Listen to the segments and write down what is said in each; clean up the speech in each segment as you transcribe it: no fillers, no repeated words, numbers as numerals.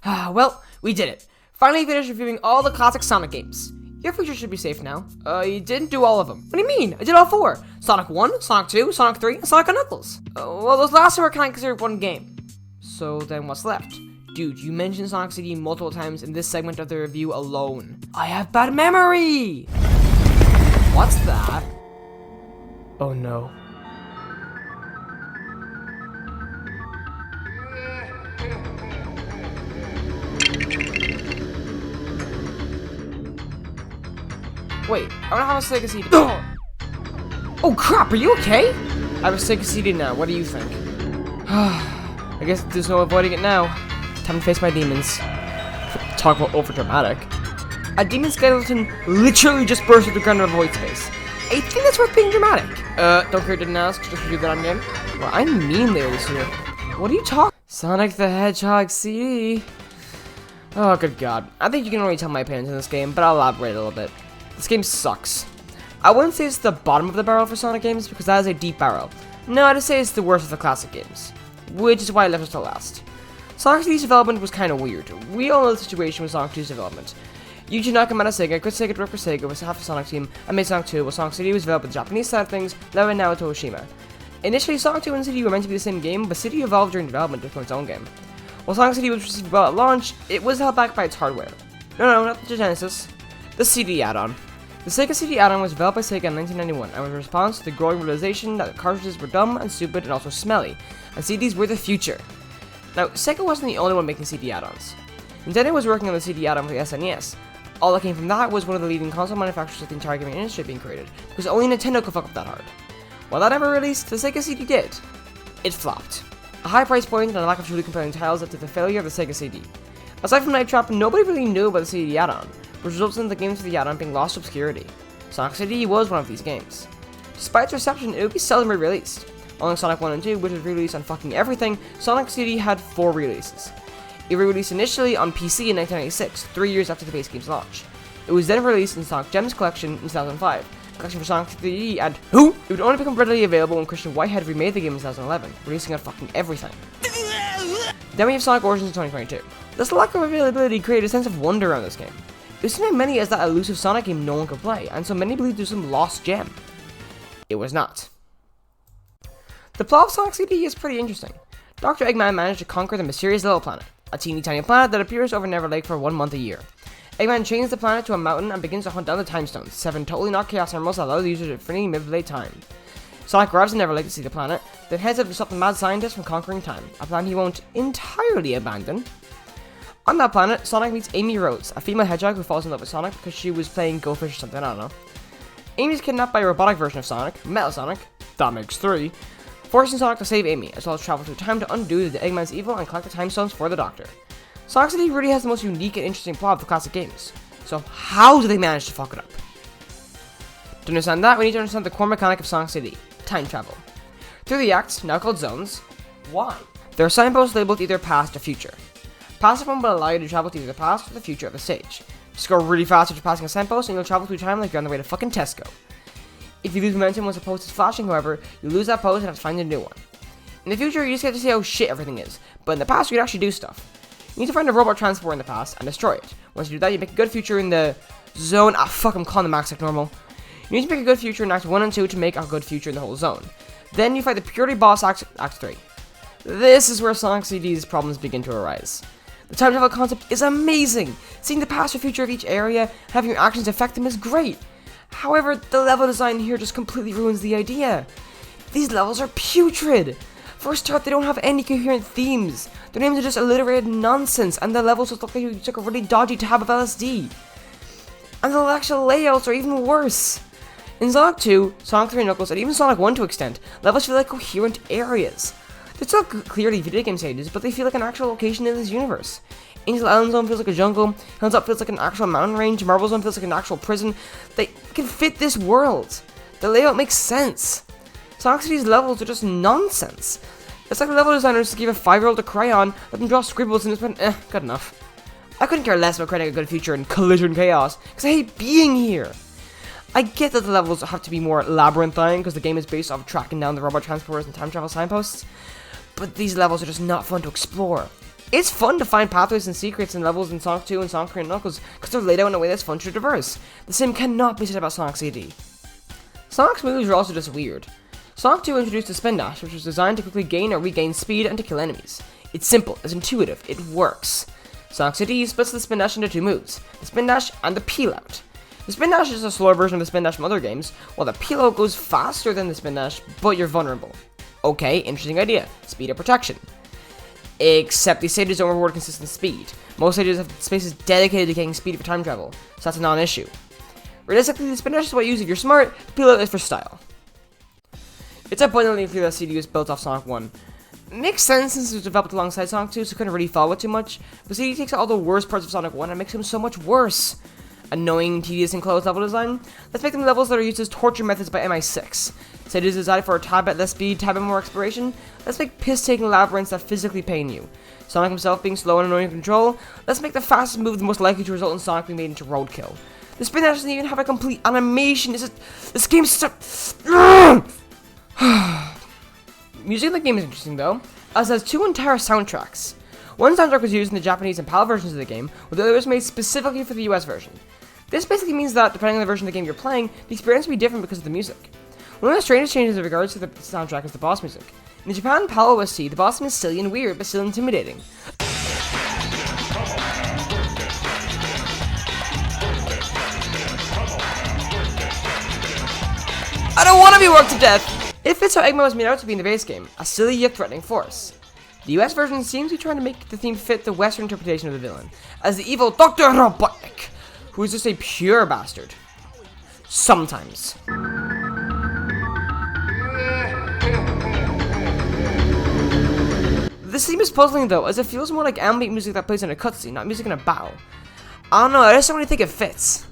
Well, we did it. Finally finished reviewing all the classic Sonic games. Your future should be safe now. You didn't do all of them. What do you mean? I did all 4. Sonic 1, Sonic 2, Sonic 3, and Sonic & Knuckles. Well, those last 2 are kind of considered one game. So then what's left? Dude, you mentioned Sonic CD multiple times in this segment of the review alone. I have bad memory! What's that? Oh no. Wait, I don't have a Sega CD. Oh crap, are you okay? I have a Sega CD now, what do you think? I guess there's no avoiding it now. Time to face my demons. Talk about overdramatic. A demon skeleton literally just burst through the ground of a void space. I think that's worth being dramatic. Don't care, didn't ask, just review that on game. Well, I mean there this year. What are you talking? Sonic the Hedgehog CD. Oh, good god. I think you can already tell my opinions in this game, but I'll elaborate a little bit. This game sucks. I wouldn't say it's the bottom of the barrel for Sonic games, because that is a deep barrel. No, I'd say it's the worst of the classic games. Which is why I left it to last. Sonic 3's development was kind of weird. We all know the situation with Sonic 2's development. Yuji Nakamura Sega quit Sega to work for Sega with half the Sonic team and made Sonic 2, while Sonic CD was developed with the Japanese side of things, led by Naoto Oshima. Initially, Sonic 2 and CD were meant to be the same game, but CD evolved during development to become its own game. While Sonic CD was received well at launch, it was held back by its hardware. No, not the Genesis. The CD add-on. The Sega CD add-on was developed by Sega in 1991 and was a response to the growing realization that the cartridges were dumb and stupid and also smelly, and CDs were the future. Now, Sega wasn't the only one making CD add-ons. Nintendo was working on the CD add-on for the SNES. All that came from that was one of the leading console manufacturers of the entire gaming industry being created, because only Nintendo could fuck up that hard. While that never released, the Sega CD did. It flopped. A high price point and a lack of truly compelling titles led to the failure of the Sega CD. Aside from Night Trap, nobody really knew about the CD add-on, which resulted in the games for the add-on being lost to obscurity. Sonic CD was one of these games. Despite its reception, it would be seldom re-released. Unlike Sonic 1 and 2, which was re-released on fucking everything, Sonic CD had 4 releases. It was released initially on PC in 1996, 3 years after the base game's launch. It was then released in Sonic Gems Collection in 2005, collection for Sonic 3D, and it would only become readily available when Christian Whitehead remade the game in 2011, releasing on fucking everything. Then we have Sonic Origins in 2022. This lack of availability created a sense of wonder around this game. It was seen by many as that elusive Sonic game no one could play, and so many believed it was some lost gem. It was not. The plot of Sonic CD is pretty interesting. Dr. Eggman managed to conquer the mysterious Little Planet, a teeny tiny planet that appears over Never Lake for 1 month a year. Eggman chains the planet to a mountain and begins to hunt down the Time Stones, 7 totally not Chaos Emeralds that allow the user to freely manipulate time. Sonic arrives in Never Lake to see the planet, then heads up to stop the mad scientist from conquering time, a plan he won't entirely abandon. On that planet, Sonic meets Amy Rhodes, a female hedgehog who falls in love with Sonic because she was playing Go Fish or something, I don't know. Amy's kidnapped by a robotic version of Sonic, Metal Sonic, that makes 3, forcing Sonic to save Amy, as well as travel through time to undo the Eggman's evil and collect the Time Stones for the Doctor. Sonic CD really has the most unique and interesting plot of the classic games, so how do they manage to fuck it up? To understand that, we need to understand the core mechanic of Sonic CD, time travel. Through the acts, now called zones, why? There are signposts labeled either past or future. Passive one will allow you to travel to either the past or the future of the stage. Just go really fast after passing a signpost and you'll travel through time like you're on the way to fucking Tesco. If you lose momentum once a post is flashing, however, you lose that post and have to find a new one. In the future, you just get to see how shit everything is, but in the past, you can actually do stuff. You need to find a robot transport in the past and destroy it. Once you do that, you make a good future in the zone. I'm calling the max like normal. You need to make a good future in Act 1 and 2 to make a good future in the whole zone. Then you fight the purity boss Act 3. This is where Sonic CD's problems begin to arise. The time travel concept is amazing! Seeing the past or future of each area, having your actions affect them is great! However, the level design here just completely ruins the idea. These levels are putrid! For a start, they don't have any coherent themes. Their names are just alliterated nonsense, and the levels just look like you took a really dodgy tab of LSD. And the actual layouts are even worse. In Sonic 2, Sonic 3 Knuckles, and even Sonic 1 to an extent, levels feel like coherent areas. They're still clearly video game stages, but they feel like an actual location in this universe. Angel Island Zone feels like a jungle, Hills Up feels like an actual mountain range, Marble Zone feels like an actual prison. They can fit this world. The layout makes sense. Sonic City's levels are just nonsense. It's like the level designers just gave a 5-year-old a crayon, let them draw scribbles, and just went, good enough. I couldn't care less about creating a good future in Collision Chaos, because I hate being here. I get that the levels have to be more labyrinthine, because the game is based off tracking down the robot transporters and time travel signposts, but these levels are just not fun to explore. It's fun to find pathways and secrets and levels in Sonic 2 and Sonic 3 and Knuckles because they're laid out in a way that's fun to traverse. The same cannot be said about Sonic CD. Sonic's moves are also just weird. Sonic 2 introduced the Spin Dash, which was designed to quickly gain or regain speed and to kill enemies. It's simple, it's intuitive, it works. Sonic CD splits the Spin Dash into two moves, the Spin Dash and the Peel Out. The Spin Dash is a slower version of the Spin Dash from other games, while the Peel Out goes faster than the Spin Dash, but you're vulnerable. Okay, interesting idea. Speed or protection. Except these stages don't reward consistent speed. Most stages have spaces dedicated to getting speed for time travel, so that's a non-issue. Realistically, the Spin Dash is what you use if you're smart, the Peel Out is for style. It's abundantly clear that CD was built off Sonic 1. It makes sense since it was developed alongside Sonic 2, so it couldn't really follow it too much, but CD takes all the worst parts of Sonic 1 and makes them so much worse. Annoying, tedious, and closed level design. Let's make them levels that are used as torture methods by MI6. Say it is designed for a tad bit less speed, tad bit more exploration. Let's make piss-taking labyrinths that physically pain you. Sonic himself being slow and annoying to control. Let's make the fastest move the most likely to result in Sonic being made into roadkill. The Spin Dash doesn't even have a complete animation. This game's so... Music in the game is interesting though, as it has two entire soundtracks. One soundtrack was used in the Japanese and PAL versions of the game, while the other was made specifically for the US version. This basically means that, depending on the version of the game you're playing, the experience will be different because of the music. One of the strangest changes in regards to the soundtrack is the boss music. In the Japan PAL OST, the boss theme is silly and weird, but still intimidating. I don't want to be worked to death! It fits how Eggman was made out to be in the base game, a silly yet threatening force. The US version seems to be trying to make the theme fit the Western interpretation of the villain, as the evil Dr. Robotnik, who is just a pure bastard. Sometimes. This theme is puzzling though, as it feels more like ambient music that plays in a cutscene, not music in a battle. I don't know, I just don't really think it fits.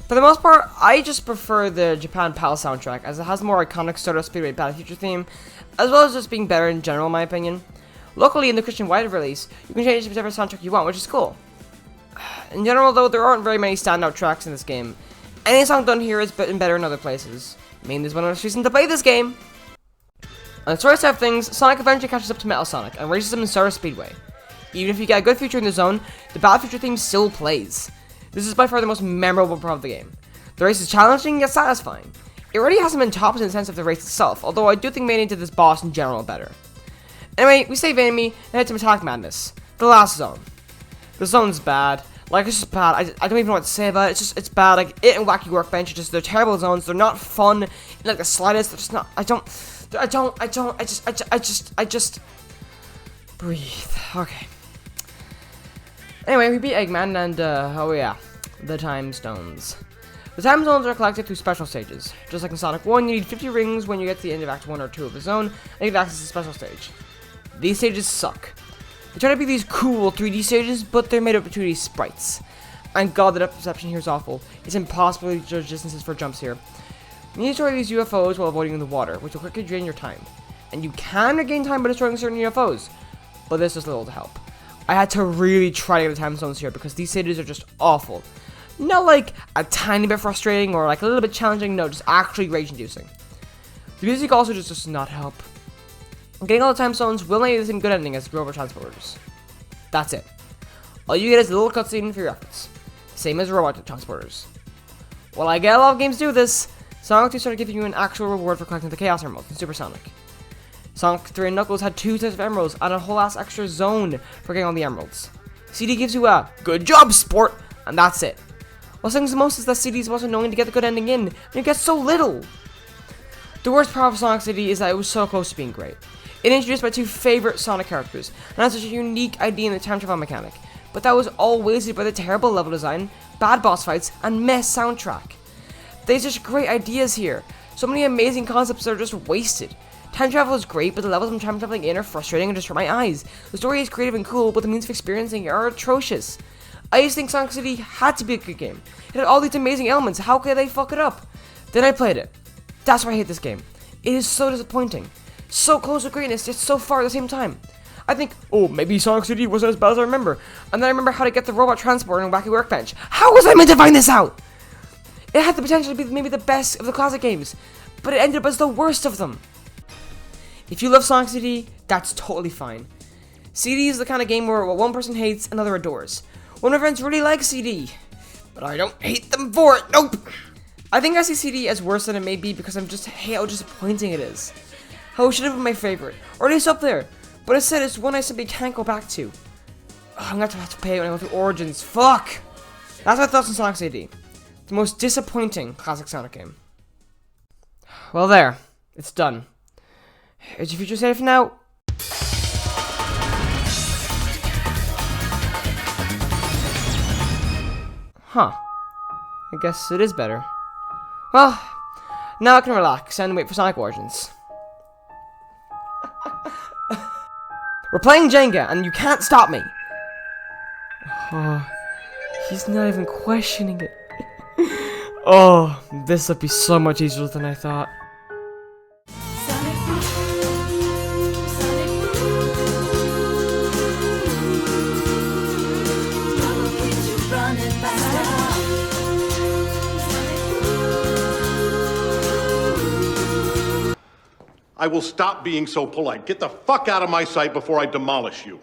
For the most part, I just prefer the Japan PAL soundtrack, as it has more iconic Stardust Speedway Battle Future theme, as well as just being better in general in my opinion. Locally, in the Christian Wide release, you can change whichever soundtrack you want, which is cool. In general though, there aren't very many standout tracks in this game. Any song done here is better in other places. Mainly is one of the reasons to play this game. On the story side of things, Sonic eventually catches up to Metal Sonic and races him in Stardust Speedway. Even if you get a good feature in the zone, the Battle Future theme still plays. This is by far the most memorable part of the game. The race is challenging yet satisfying. It really hasn't been topped in the sense of the race itself, although I do think made into this boss in general better. Anyway, we save enemy and head to Metallic Madness, the last zone. The zone's bad. Like, it's just bad. I don't even know what to say about it. It's bad. Like, it and Wacky Workbench are just, they're terrible zones. They're not fun in like the slightest. They're just not, I just breathe. Okay. Anyway, we beat Eggman and, oh yeah, the Time Stones. The Time Stones are collected through special stages. Just like in Sonic 1, you need 50 rings when you get to the end of Act 1 or 2 of the zone, and you get access to a special stage. These stages suck. They try to be these cool 3D stages, but they're made up of 2D sprites. And god, the depth perception here is awful. It's impossible to judge distances for jumps here. You need to destroy these UFOs while avoiding the water, which will quickly drain your time. And you can regain time by destroying certain UFOs, but this is little to help. I had to really try to get the time zones here because these stages are just awful. Not like a tiny bit frustrating or like a little bit challenging, no, just actually rage-inducing. The music also just does not help. Getting all the time zones will not be the same good ending as the Grover Transporters. That's it. All you get is a little cutscene for your efforts. Same as Robot Transporters. While I get a lot of games do this, Sonic 2 started giving you an actual reward for collecting the Chaos Emeralds in Super Sonic. Sonic 3 and Knuckles had 2 sets of emeralds and a whole ass extra zone for getting all the emeralds. CD gives you a good job, sport, and that's it. What stings the most is that CD is also knowing to get the good ending in, and you get so little. The worst part of Sonic CD is that it was so close to being great. It introduced my 2 favorite Sonic characters, and had such a unique idea in the time travel mechanic, but that was all wasted by the terrible level design, bad boss fights, and mess soundtrack. There's such great ideas here. So many amazing concepts that are just wasted. Time travel is great, but the levels I'm time traveling in are frustrating and just hurt my eyes. The story is creative and cool, but the means of experiencing it are atrocious. I used to think Sonic City had to be a good game. It had all these amazing elements, how could they fuck it up? Then I played it. That's why I hate this game. It is so disappointing. So close to greatness, yet so far at the same time. I think, oh, maybe Sonic City wasn't as bad as I remember. And then I remember how to get the Robot Transporter and Wacky Workbench. How was I meant to find this out? It had the potential to be maybe the best of the classic games, but it ended up as the worst of them. If you love Sonic City, that's totally fine. CD is the kind of game where what one person hates, another adores. One of my friends really likes CD, but I don't hate them for it. Nope. I think I see CD as worse than it may be because I'm just hate how disappointing it is. How it should have been my favorite, or at least up there. But instead, it's one I simply can't go back to. I'm gonna have to pay it when I go through Origins. Fuck! That's my thoughts on Sonic CD. The most disappointing classic Sonic game. Well, there. It's done. Is your future safe now? Huh. I guess it is better. Well, now I can relax and wait for Sonic Origins. We're playing Jenga, and you can't stop me! Oh, he's not even questioning it. Oh, this would be so much easier than I thought. I will stop being so polite. Get the fuck out of my sight before I demolish you.